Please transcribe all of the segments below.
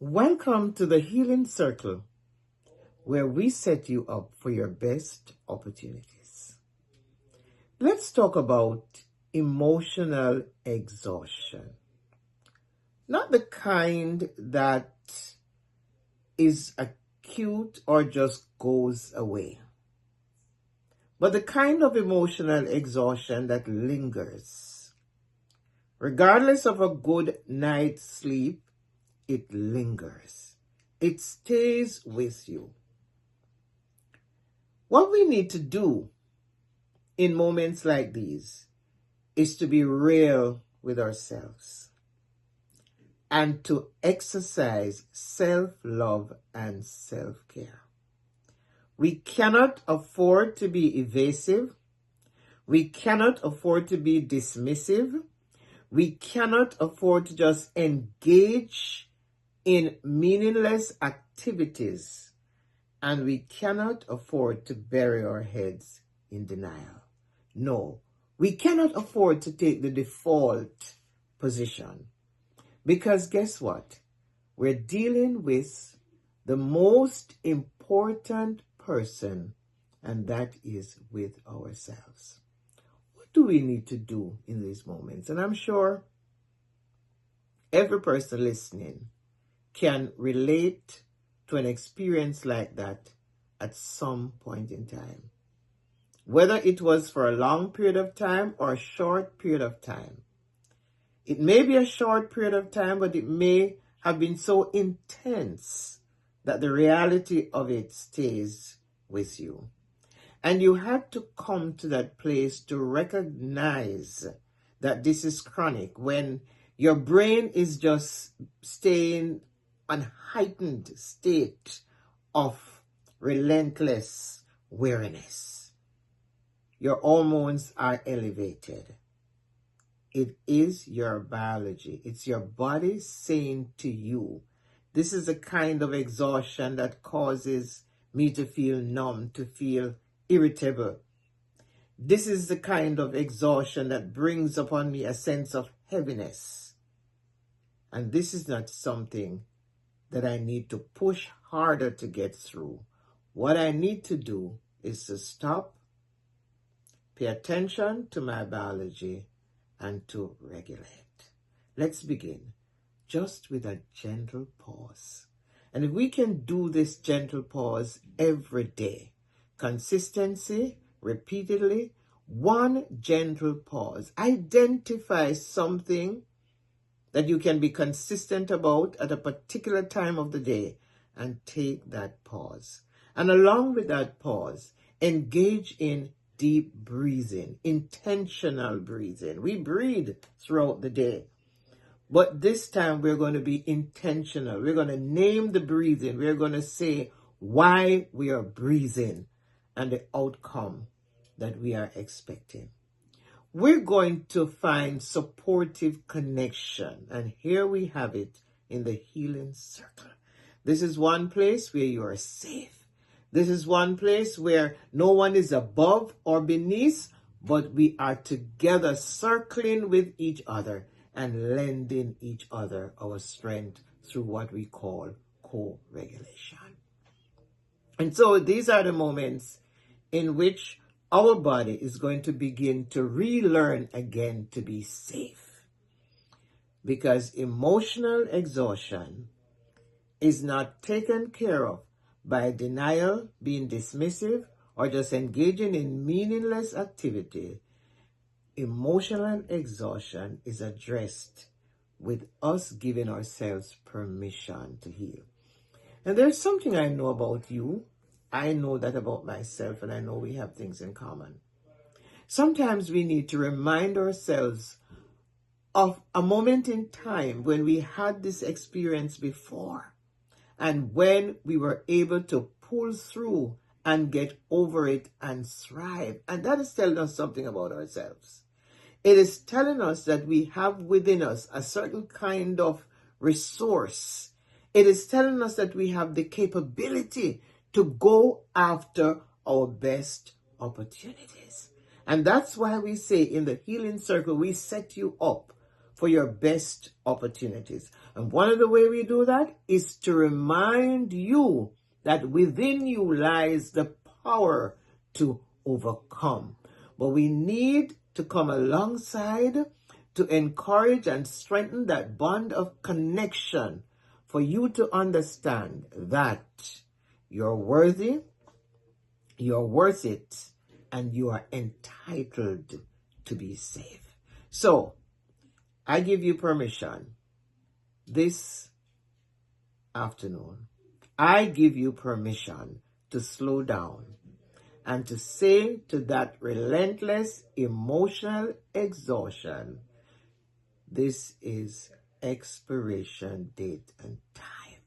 Welcome to the Healing Circle, where we set you up for your best opportunities. Let's talk about emotional exhaustion. Not the kind that is acute or just goes away, but the kind of emotional exhaustion that lingers. Regardless of a good night's sleep, it lingers. It stays with you. What we need to do in moments like these is to be real with ourselves and to exercise self-love and self-care. We cannot afford to be evasive. We cannot afford to be dismissive. We cannot afford to just engage in meaningless activities, and we cannot afford to bury our heads in denial. No, we cannot afford to take the default position, because guess what? We're dealing with the most important person, and that is with ourselves. What do we need to do in these moments? And I'm sure every person listening can relate to an experience like that at some point in time. Whether it was for a long period of time or a short period of time. It may be a short period of time, but it may have been so intense that the reality of it stays with you. And you have to come to that place to recognize that this is chronic, when your brain is just staying on heightened state of relentless weariness. Your hormones are elevated. It is your biology. It's your body saying to you, this is a kind of exhaustion that causes me to feel numb, to feel irritable. This is the kind of exhaustion that brings upon me a sense of heaviness. And this is not something that I need to push harder to get through. What I need to do is to stop, pay attention to my biology, and to regulate. Let's begin just with a gentle pause. And if we can do this gentle pause every day, consistency, repeatedly, one gentle pause, identify something that you can be consistent about at a particular time of the day, and take that pause. And along with that pause, engage in deep breathing, intentional breathing. We breathe throughout the day, but this time we're going to be intentional. We're going to name the breathing. We're going to say why we are breathing and the outcome that we are expecting. We're going to find supportive connection. And here we have it in the Healing Circle. This is one place where you are safe. This is one place where no one is above or beneath, but we are together circling with each other and lending each other our strength through what we call co-regulation. And so these are the moments in which our body is going to begin to relearn again to be safe. Because emotional exhaustion is not taken care of by denial, being dismissive, or just engaging in meaningless activity. Emotional exhaustion is addressed with us giving ourselves permission to heal. And there's something I know about you. I know that about myself, and I know we have things in common. Sometimes we need to remind ourselves of a moment in time when we had this experience before, and when we were able to pull through and get over it and thrive. And that is telling us something about ourselves. It is telling us that we have within us a certain kind of resource. It is telling us that we have the capability to go after our best opportunities. And that's why we say in the Healing Circle, we set you up for your best opportunities. And one of the ways we do that is to remind you that within you lies the power to overcome. But we need to come alongside to encourage and strengthen that bond of connection for you to understand that you're worthy, you're worth it, and you are entitled to be safe. So, I give you permission this afternoon. I give you permission to slow down and to say to that relentless emotional exhaustion, this is expiration date and time.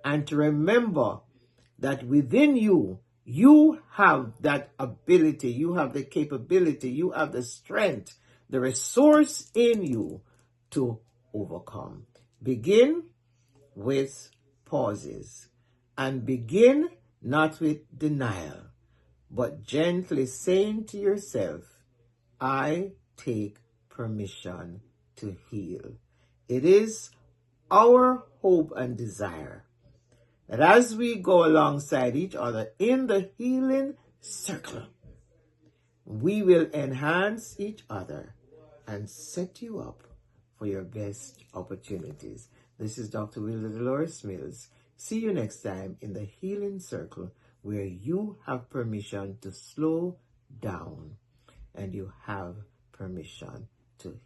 And to remember that within you, you have that ability, you have the capability, you have the strength, the resource in you to overcome. Begin with pauses and begin not with denial, but gently saying to yourself, I take permission to heal. It is our hope and desire that as we go alongside each other in the healing circle, we will enhance each other and set you up for your best opportunities. This is Dr. Wilda Mills. See you next time in the healing circle, where you have permission to slow down and you have permission to